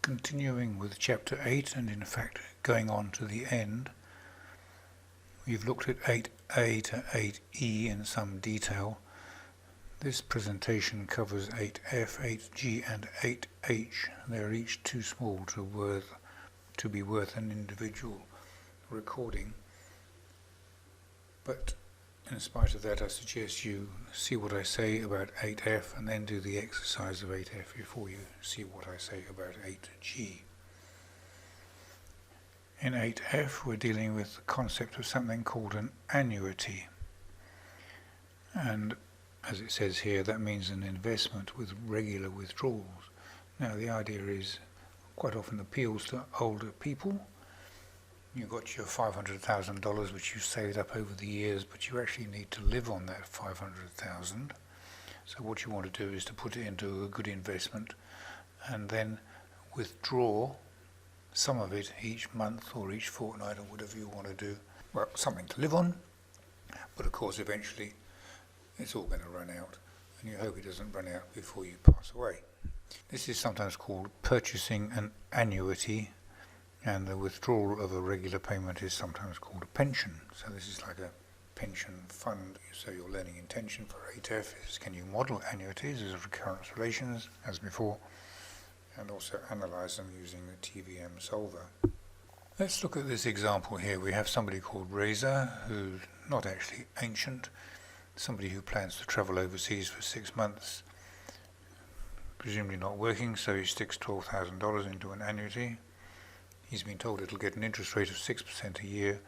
Continuing with chapter 8, and in fact going on to the end, we've looked at 8a to 8e in some detail. This presentation covers 8f, 8g and 8h. They are each too small to be worth an individual recording, but in spite of that I suggest you see what I say about 8f and then do the exercise of 8f before you see what I say about 8g. In 8f we're dealing with the concept of something called an annuity, and as it says here, that means an investment with regular withdrawals. Now the idea is quite often appeals to older people. You've got your $500,000 which you saved up over the years, but you actually need to live on that $500,000. So what you want to do is to put it into a good investment and then withdraw some of it each month or each fortnight or whatever you want to do. Well, something to live on, but of course eventually it's all going to run out, and you hope it doesn't run out before you pass away. This is sometimes called purchasing an annuity, and the withdrawal of a regular payment is sometimes called a pension. So this is like a pension fund. So your learning intention for 8F is, can you model annuities as recurrence relations as before, and also analyze them using the TVM solver. Let's look at this example here. We have somebody called Reza, who's not actually ancient, somebody who plans to travel overseas for 6 months, presumably not working, so he sticks $12,000 into an annuity. He's been told it'll get an interest rate of 6% a year,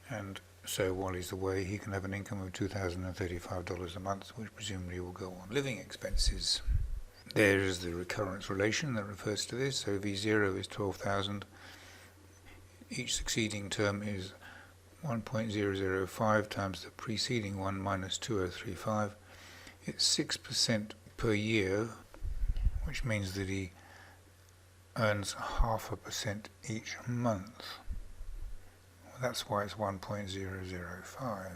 and so while he's away he can have an income of $2,035 a month, which presumably will go on living expenses. There is the recurrence relation that refers to this. So V0 is 12,000. Each succeeding term is 1.005 times the preceding one minus 2035. It's 6% per year, which means that he earns 0.5% each month. Well, that's why it's 1.005.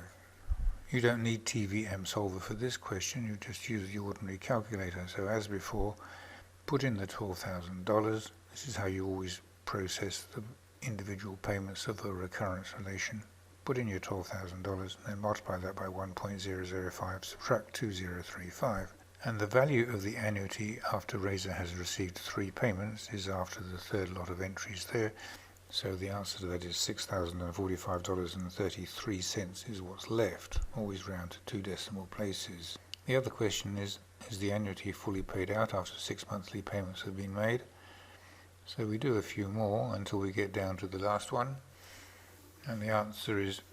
You don't need TVM solver for this question, you just use the ordinary calculator. So as before, put in the $12,000. This is how you always process the individual payments of a recurrence relation. Put in your $12,000, then multiply that by 1.005, subtract 2035. And the value of the annuity after Reza has received 3 payments is after the third lot of entries there. So the answer to that is $6,045.33 is what's left, always round to 2 decimal places. The other question is the annuity fully paid out after 6 monthly payments have been made? So we do a few more until we get down to the last one. And the answer is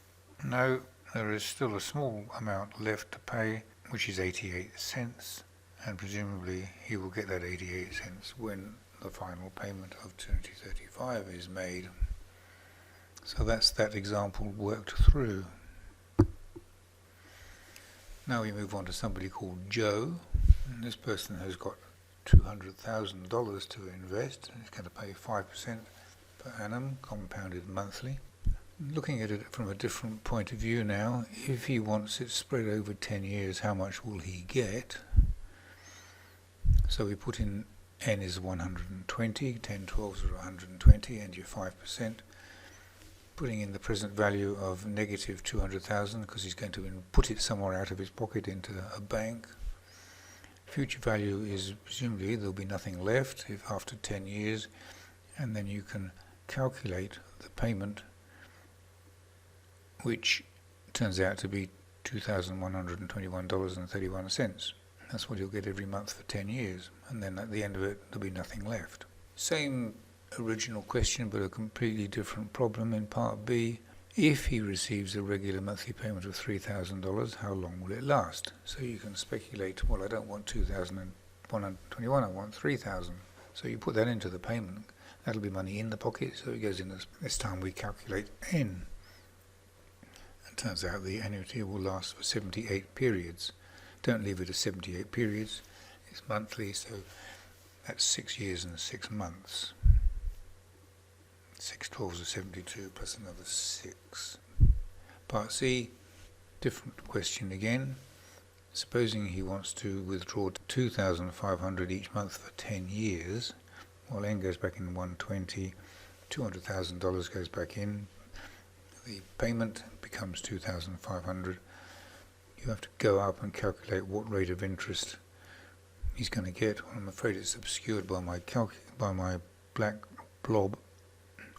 no, there is still a small amount left to pay, which is 88 cents, and presumably he will get that 88 cents when the final payment of 2035 is made. So that's that example worked through. Now we move on to somebody called Joe, and this person has got $200,000 to invest, and he's going to pay 5% per annum, compounded monthly. Looking at it from a different point of view now, if he wants it spread over 10 years, how much will he get? So we put in N is 120, 10 12s are 120, and your 5%. Putting in the present value of negative 200,000 because he's going to put it somewhere out of his pocket into a bank. Future value is presumably there'll be nothing left if after 10 years, and then you can calculate the payment, which turns out to be $2,121.31. That's what you'll get every month for 10 years, and then at the end of it there'll be nothing left. Same original question, but a completely different problem in part B. If he receives a regular monthly payment of $3,000, how long will it last? So you can speculate, well, I don't want $2,121, I want $3,000. So you put that into the payment. That'll be money in the pocket, so it goes in this time we calculate N. It turns out the annuity will last for 78 periods. Don't leave it at 78 periods, it's monthly, so that's 6 years and 6 months. 6 12s are 72 plus another 6. Part C, different question again. Supposing he wants to withdraw $2,500 each month for 10 years, Well, N goes back in 120, $200,000 goes back in. The payment becomes 2,500. You have to go up and calculate what rate of interest he's going to get. Well, I'm afraid it's obscured by my black blob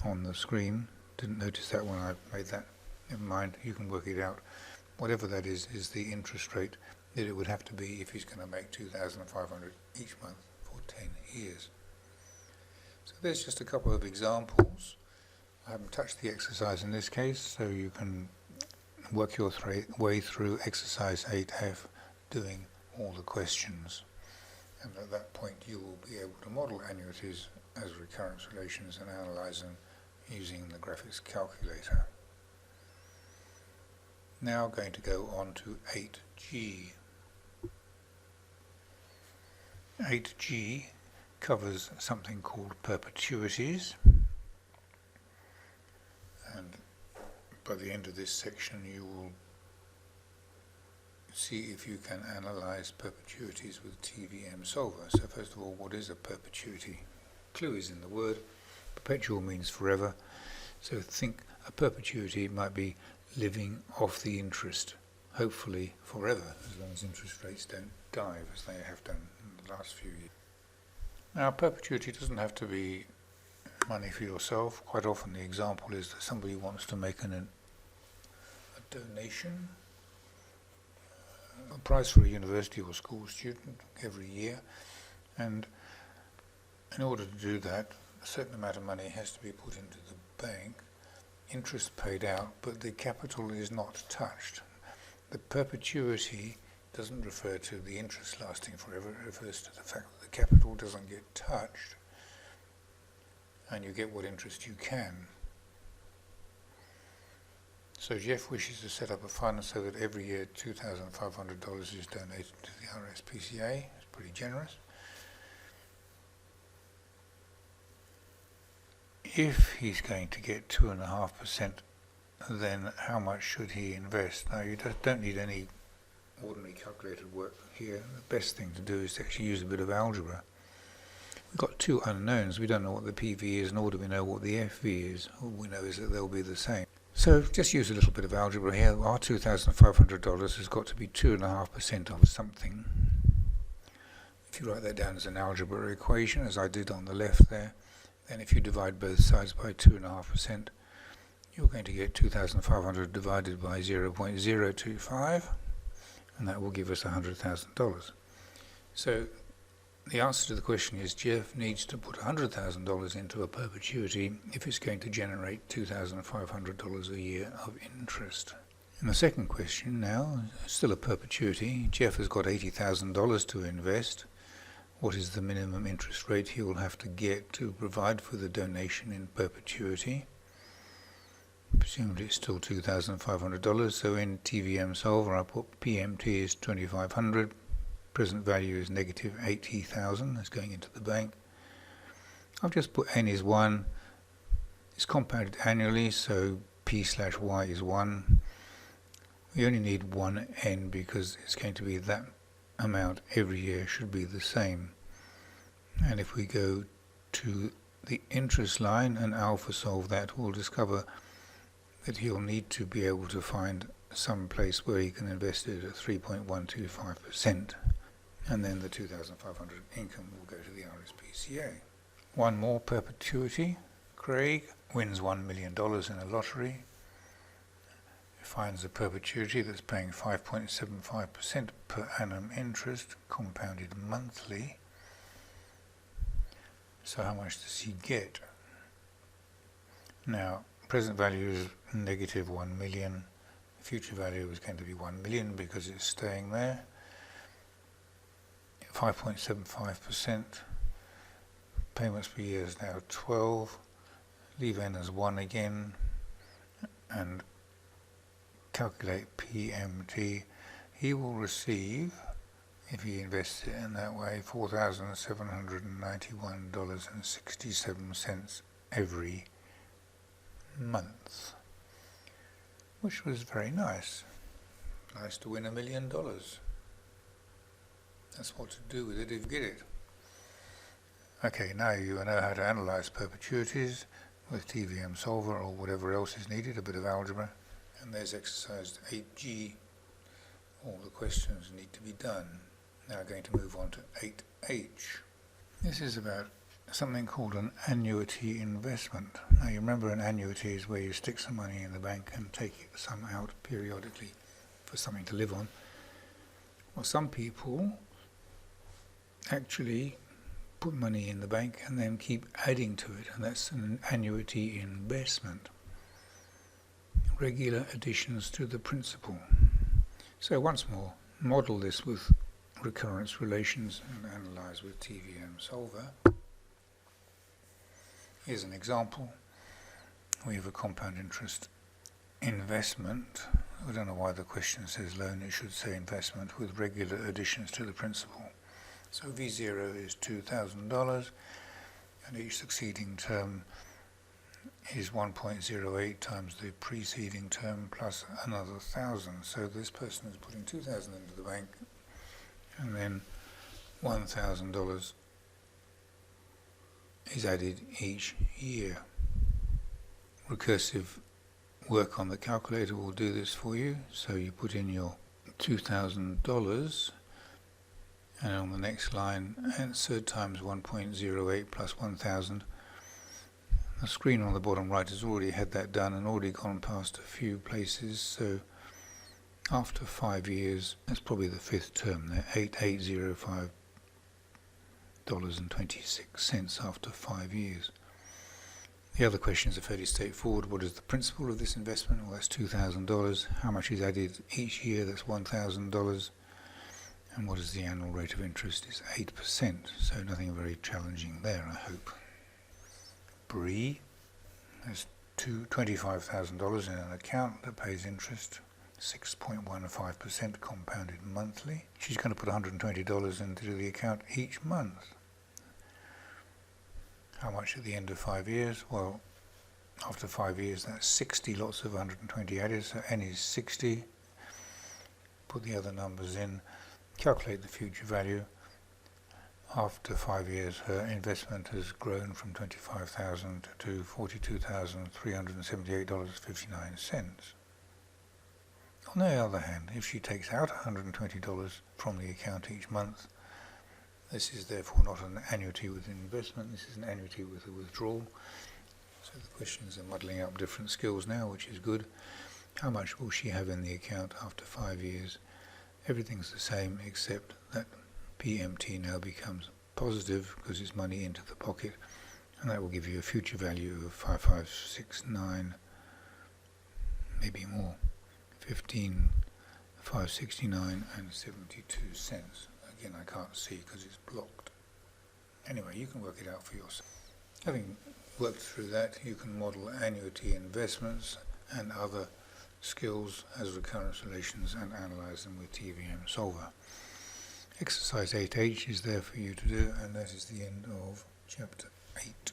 on the screen. Didn't notice that when I made that. Never mind, you can work it out. Whatever that is the interest rate that it would have to be if he's going to make 2,500 each month for 10 years. So there's just a couple of examples. I haven't touched the exercise in this case, so you can work your way through exercise 8F doing all the questions. And at that point you will be able to model annuities as recurrence relations and analyze them using the graphics calculator. Now going to go on to 8G. 8G covers something called perpetuities, and by the end of this section you will see if you can analyze perpetuities with TVM Solver. So first of all, what is a perpetuity? Clue is in the word. Perpetual means forever, so think a perpetuity might be living off the interest, hopefully forever, as long as interest rates don't dive as they have done in the last few years. Now, perpetuity doesn't have to be money for yourself. Quite often the example is that somebody wants to make a donation, a prize for a university or school student every year, and in order to do that, a certain amount of money has to be put into the bank, interest paid out, but the capital is not touched. The perpetuity doesn't refer to the interest lasting forever, it refers to the fact that the capital doesn't get touched and you get what interest you can. So Jeff wishes to set up a fund so that every year $2,500 is donated to the RSPCA. It's pretty generous. If he's going to get 2.5%, then how much should he invest? Now, you don't need any ordinary calculated work here. The best thing to do is to actually use a bit of algebra. We've got two unknowns. We don't know what the PV is, nor do we know what the FV is. All we know is that they'll be the same. So just use a little bit of algebra here. Our $2,500 has got to be 2.5% of something. If you write that down as an algebra equation, as I did on the left there, then if you divide both sides by 2.5%, you're going to get 2,500 divided by 0.025, and that will give us $100,000. So the answer to the question is Jeff needs to put $100,000 into a perpetuity if it's going to generate $2,500 a year of interest. In the second question now, still a perpetuity, Jeff has got $80,000 to invest. What is the minimum interest rate he will have to get to provide for the donation in perpetuity? Presumably it's still $2,500, so in TVM Solver I put PMT is $2,500, present value is negative $80,000, that's going into the bank. I've just put N is 1, it's compounded annually, so P/Y is 1. We only need one N because it's going to be that amount every year, should be the same. And if we go to the interest line and alpha solve that, we'll discover that he'll need to be able to find some place where he can invest it at 3.125%, and then the 2,500 income will go to the RSPCA. One more perpetuity. Craig wins $1 million in a lottery. Finds a perpetuity that's paying 5.75% per annum interest, compounded monthly. So how much does he get? Now, present value is negative 1 million. Future value is going to be 1 million because it's staying there. 5.75%. Payments per year is now 12. Leave N as 1 again. And calculate PMT, he will receive, if he invests it in that way, $4,791.67 every month, which was very nice. Nice to win $1 million. That's what to do with it if you get it. Okay, now you know how to analyze perpetuities with TVM solver or whatever else is needed, a bit of algebra. And there's exercise 8G. All the questions need to be done. Now going to move on to 8H. This is about something called an annuity investment. Now you remember an annuity is where you stick some money in the bank and take some out periodically for something to live on. Well, some people actually put money in the bank and then keep adding to it, and that's an annuity investment. Regular additions to the principal. So once more, model this with recurrence relations and analyze with TVM solver. Here's an example. We have a compound interest investment. I don't know why the question says loan, it should say investment with regular additions to the principal. So V0 is $2,000 and each succeeding term is 1.08 times the preceding term plus another 1,000. So this person is putting 2,000 into the bank and then $1,000 is added each year. Recursive work on the calculator will do this for you. So you put in your $2,000 and on the next line answer times 1.08 plus 1,000. The screen on the bottom right has already had that done and already gone past a few places, so after 5 years, that's probably the fifth term there, $8,805.26 after 5 years. The other questions are fairly straightforward. What is the principal of this investment? Well, that's $2,000. How much is added each year? That's $1,000. And what is the annual rate of interest? It's 8%, so nothing very challenging there, I hope. Bree has $25,000 in an account that pays interest, 6.15% compounded monthly. She's going to put $120 into the account each month. How much at the end of 5 years? Well, after 5 years, that's 60 lots of 120 added, so n is 60. Put the other numbers in. Calculate the future value. After 5 years, her investment has grown from $25,000 to $42,378.59. On the other hand, if she takes out $120 from the account each month, this is therefore not an annuity with an investment, this is an annuity with a withdrawal. So the questions are muddling up different skills now, which is good. How much will she have in the account after 5 years? Everything's the same except that PMT now becomes positive because it's money into the pocket, and that will give you a future value of 5569, maybe more, 15,569 and 72 cents. Again, I can't see because it's blocked. Anyway, you can work it out for yourself. Having worked through that, you can model annuity investments and other skills as recurrence relations and analyze them with TVM solver. Exercise 8H is there for you to do, and that is the end of chapter 8.